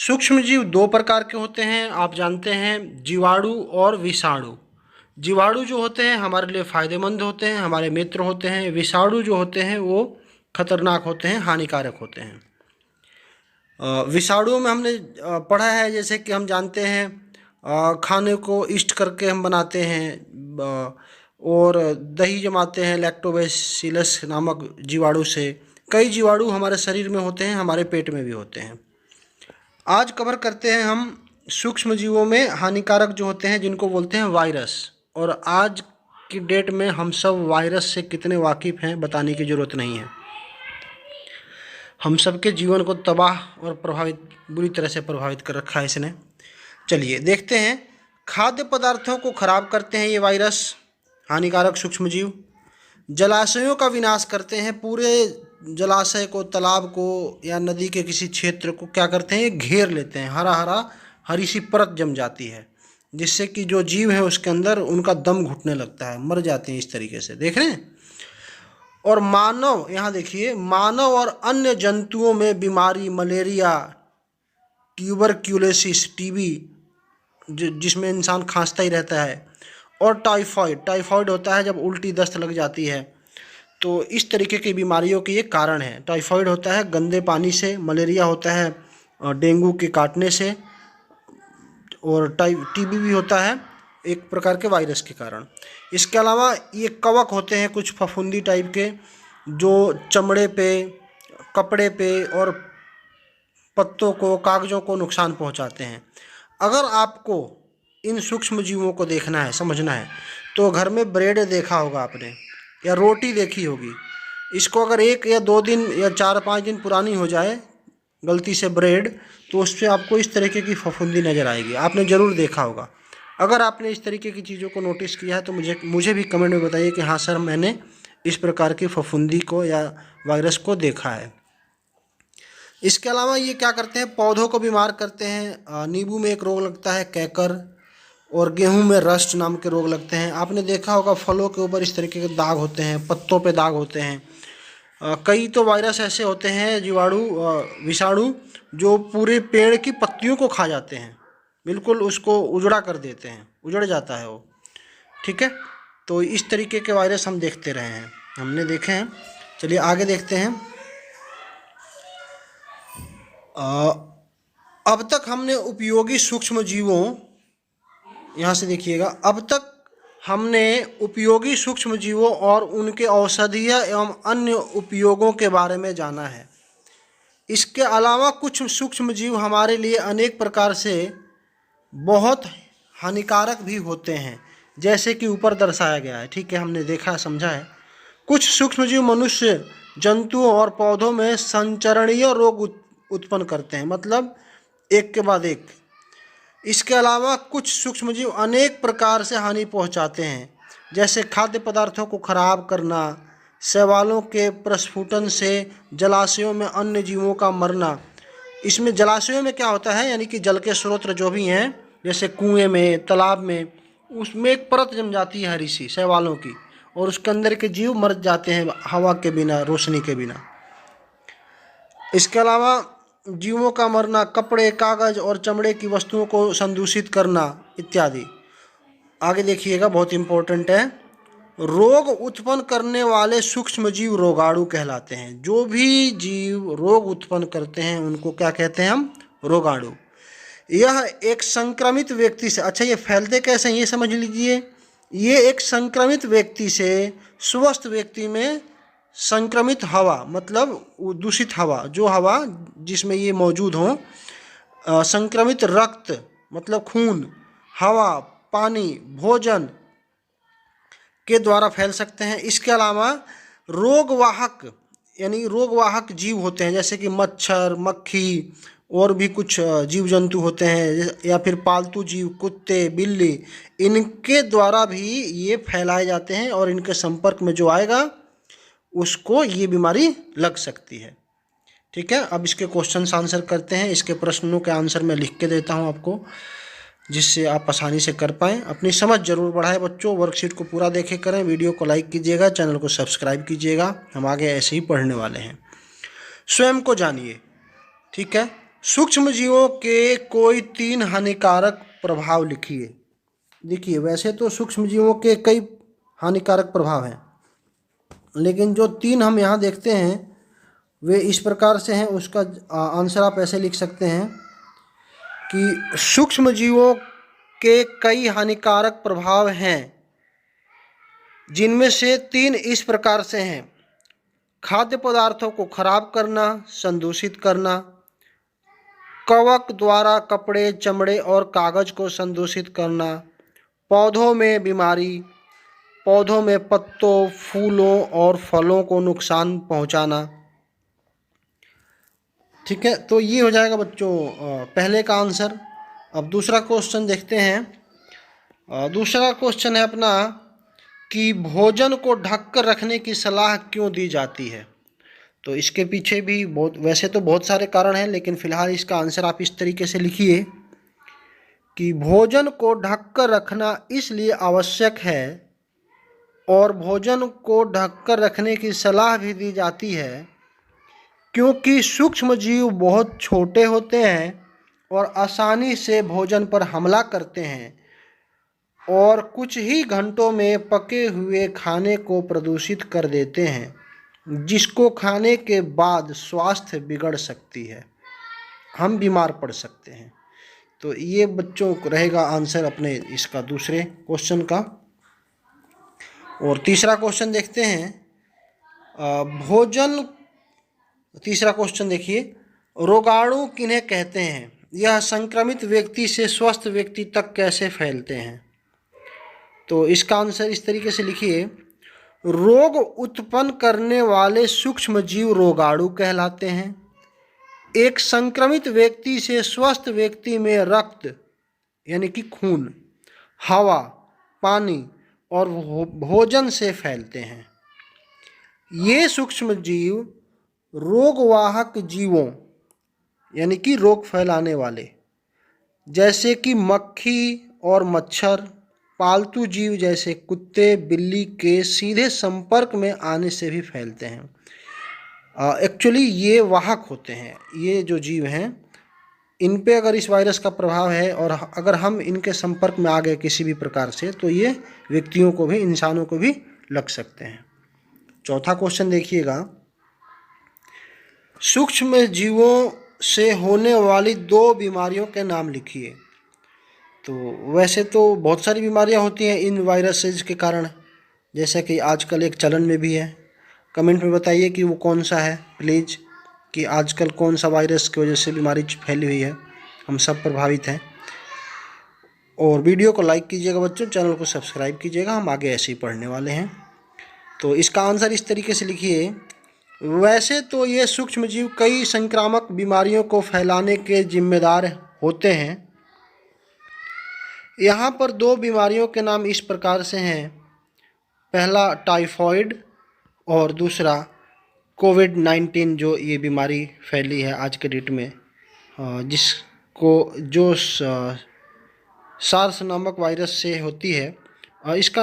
सूक्ष्म जीव दो प्रकार के होते हैं, आप जानते हैं, जीवाणु और विषाणु। जीवाणु जो होते हैं हमारे लिए फायदेमंद होते हैं, हमारे मित्र होते हैं। विषाणु जो होते हैं वो खतरनाक होते हैं, हानिकारक होते हैं। विषाणुओं में हमने पढ़ा है, जैसे कि हम जानते हैं खाने को ईस्ट करके हम बनाते हैं और दही जमाते हैं लैक्टोबैसिलस नामक जीवाणु से। कई जीवाणु हमारे शरीर में होते हैं, हमारे पेट में भी होते हैं। आज कवर करते हैं हम सूक्ष्म जीवों में हानिकारक जो होते हैं, जिनको बोलते हैं वायरस। और आज की डेट में हम सब वायरस से कितने वाकिफ़ हैं बताने की ज़रूरत नहीं है। हम सबके जीवन को तबाह और बुरी तरह से प्रभावित कर रखा है इसने। चलिए देखते हैं। खाद्य पदार्थों को खराब करते हैं ये वायरस, हानिकारक सूक्ष्म जीव। जलाशयों का विनाश करते हैं, पूरे जलाशय को, तालाब को या नदी के किसी क्षेत्र को क्या करते हैं, ये घेर लेते हैं। हरी सी परत जम जाती है, जिससे कि जो जीव है उसके अंदर उनका दम घुटने लगता है, मर जाते हैं इस तरीके से। देख रहे हैं। और मानव, यहाँ देखिए, मानव और अन्य जंतुओं में बीमारी, मलेरिया, ट्यूबरक्यूलोसिस, टीबी जिसमें इंसान खांसता ही रहता है, और टाइफाइड होता है जब उल्टी दस्त लग जाती है। तो इस तरीके की बीमारियों के ये कारण है। टाइफाइड होता है गंदे पानी से, मलेरिया होता है डेंगू के काटने से, और टीबी भी होता है एक प्रकार के वायरस के कारण। इसके अलावा ये कवक होते हैं कुछ फफूंदी टाइप के, जो चमड़े पे, कपड़े पे और पत्तों को, कागज़ों को नुकसान पहुंचाते हैं। अगर आपको इन सूक्ष्म जीवों को देखना है, समझना है, तो घर में ब्रेड देखा होगा आपने या रोटी देखी होगी। इसको अगर 1 या 2 दिन या 4-5 दिन पुरानी हो जाए गलती से ब्रेड, तो उस पर आपको इस तरीके की फफूंदी नज़र आएगी। आपने ज़रूर देखा होगा। अगर आपने इस तरीके की चीज़ों को नोटिस किया है तो मुझे भी कमेंट में बताइए कि हाँ सर, मैंने इस प्रकार की फफूंदी को या वायरस को देखा है। इसके अलावा ये क्या करते हैं, पौधों को बीमार करते हैं। नींबू में एक रोग लगता है कैकर, और गेहूं में रस्ट नाम के रोग लगते हैं। आपने देखा होगा फलों के ऊपर इस तरीके के दाग होते हैं, पत्तों पे दाग होते हैं। कई तो वायरस ऐसे होते हैं, जीवाणु, विषाणु, जो पूरे पेड़ की पत्तियों को खा जाते हैं, बिल्कुल उसको उजड़ा कर देते हैं, उजड़ जाता है वो। ठीक है। तो इस तरीके के वायरस हम देखते रहे हैं, हमने देखे हैं। चलिए आगे देखते हैं। अब तक हमने उपयोगी सूक्ष्म जीवों, यहाँ से देखिएगा, अब तक हमने उपयोगी सूक्ष्म जीवों और उनके औषधीय एवं अन्य उपयोगों के बारे में जाना है। इसके अलावा कुछ सूक्ष्म जीव हमारे लिए अनेक प्रकार से बहुत हानिकारक भी होते हैं, जैसे कि ऊपर दर्शाया गया है। ठीक है, हमने देखा, समझा है। कुछ सूक्ष्म जीव मनुष्य, जंतुओं और पौधों में संचरणीय रोग उत्पन्न करते हैं, मतलब एक के बाद एक। इसके अलावा कुछ सूक्ष्मजीव अनेक प्रकार से हानि पहुंचाते हैं, जैसे खाद्य पदार्थों को खराब करना, शैवालों के प्रस्फुटन से जलाशयों में अन्य जीवों का मरना। इसमें जलाशयों में क्या होता है, यानी कि जल के स्रोत जो भी हैं, जैसे कुएं में, तालाब में, उसमें एक परत जम जाती है हरी सी शैवालों की, और उसके अंदर के जीव मर जाते हैं हवा के बिना, रोशनी के बिना। इसके अलावा जीवों का मरना, कपड़े, कागज और चमड़े की वस्तुओं को संदूषित करना इत्यादि। आगे देखिएगा, बहुत इंपॉर्टेंट है। रोग उत्पन्न करने वाले सूक्ष्म जीव रोगाणु कहलाते हैं। जो भी जीव रोग उत्पन्न करते हैं उनको क्या कहते हैं हम, रोगाणु। यह एक संक्रमित व्यक्ति से, अच्छा ये फैलते कैसे हैं ये समझ लीजिए। ये एक संक्रमित व्यक्ति से स्वस्थ व्यक्ति में संक्रमित हवा, मतलब दूषित हवा, जो हवा जिसमें ये मौजूद हो, संक्रमित रक्त मतलब खून, हवा, पानी, भोजन के द्वारा फैल सकते हैं। इसके अलावा रोगवाहक, यानी रोगवाहक जीव होते हैं, जैसे कि मच्छर, मक्खी और भी कुछ जीव जंतु होते हैं, या फिर पालतू जीव, कुत्ते, बिल्ली, इनके द्वारा भी ये फैलाए जाते हैं, और इनके संपर्क में जो आएगा उसको ये बीमारी लग सकती है। ठीक है। अब इसके क्वेश्चन आंसर करते हैं। इसके प्रश्नों के आंसर मैं लिख के देता हूँ आपको, जिससे आप आसानी से कर पाएँ। अपनी समझ जरूर बढ़ाएं बच्चों। वर्कशीट को पूरा देखे करें, वीडियो को लाइक कीजिएगा, चैनल को सब्सक्राइब कीजिएगा। हम आगे ऐसे ही पढ़ने वाले हैं। स्वयं को जानिए। ठीक है। सूक्ष्म जीवों के कोई 3 हानिकारक प्रभाव लिखिए। देखिए, वैसे तो सूक्ष्म जीवों के कई हानिकारक प्रभाव हैं, लेकिन जो 3 हम यहाँ देखते हैं वे इस प्रकार से हैं। उसका आंसर आप ऐसे लिख सकते हैं कि सूक्ष्म जीवों के कई हानिकारक प्रभाव हैं, जिनमें से 3 इस प्रकार से हैं: खाद्य पदार्थों को खराब करना, संदूषित करना, कवक द्वारा कपड़े, चमड़े और कागज को संदूषित करना, पौधों में बीमारी, पौधों में पत्तों, फूलों और फलों को नुकसान पहुंचाना। ठीक है, तो ये हो जाएगा बच्चों पहले का आंसर। अब दूसरा क्वेश्चन देखते हैं। दूसरा क्वेश्चन है अपना कि भोजन को ढककर रखने की सलाह क्यों दी जाती है। तो इसके पीछे भी वैसे तो बहुत सारे कारण हैं, लेकिन फ़िलहाल इसका आंसर आप इस तरीके से लिखिए कि भोजन को ढककर रखना इसलिए आवश्यक है और भोजन को ढककर रखने की सलाह भी दी जाती है क्योंकि सूक्ष्म जीव बहुत छोटे होते हैं और आसानी से भोजन पर हमला करते हैं और कुछ ही घंटों में पके हुए खाने को प्रदूषित कर देते हैं, जिसको खाने के बाद स्वास्थ्य बिगड़ सकती है, हम बीमार पड़ सकते हैं। तो ये बच्चों रहेगा आंसर अपने इसका दूसरे क्वेश्चन का। और तीसरा क्वेश्चन देखते हैं। तीसरा क्वेश्चन देखिए, रोगाणु किन्हें कहते हैं, यह संक्रमित व्यक्ति से स्वस्थ व्यक्ति तक कैसे फैलते हैं। तो इसका आंसर इस तरीके से लिखिए, रोग उत्पन्न करने वाले सूक्ष्म जीव रोगाणु कहलाते हैं। एक संक्रमित व्यक्ति से स्वस्थ व्यक्ति में रक्त यानी कि खून, हवा, पानी और भोजन से फैलते हैं। ये सूक्ष्म जीव रोगवाहक जीवों यानी कि रोग फैलाने वाले जैसे कि मक्खी और मच्छर, पालतू जीव जैसे कुत्ते, बिल्ली के सीधे संपर्क में आने से भी फैलते हैं। एक्चुअली ये वाहक होते हैं, ये जो जीव हैं इन पे अगर इस वायरस का प्रभाव है और अगर हम इनके संपर्क में आ गए किसी भी प्रकार से, तो ये व्यक्तियों को भी, इंसानों को भी लग सकते हैं। चौथा क्वेश्चन देखिएगा, सूक्ष्म जीवों से होने वाली 2 बीमारियों के नाम लिखिए। तो वैसे तो बहुत सारी बीमारियां होती हैं इन वायरसेस के कारण, जैसा कि आजकल एक चलन में भी है। कमेंट में बताइए कि वो कौन सा है प्लीज़, कि आजकल कौन सा वायरस की वजह से बीमारी फैली हुई है, हम सब प्रभावित हैं। और वीडियो को लाइक कीजिएगा बच्चों, चैनल को सब्सक्राइब कीजिएगा, हम आगे ऐसे ही पढ़ने वाले हैं। तो इसका आंसर इस तरीके से लिखिए, वैसे तो ये सूक्ष्म जीव कई संक्रामक बीमारियों को फैलाने के जिम्मेदार होते हैं। यहाँ पर 2 बीमारियों के नाम इस प्रकार से हैं, पहला टाइफॉइड और दूसरा कोविड-19 जो ये बीमारी फैली है आज के डेट में, जो सार्स नामक वायरस से होती है। इसका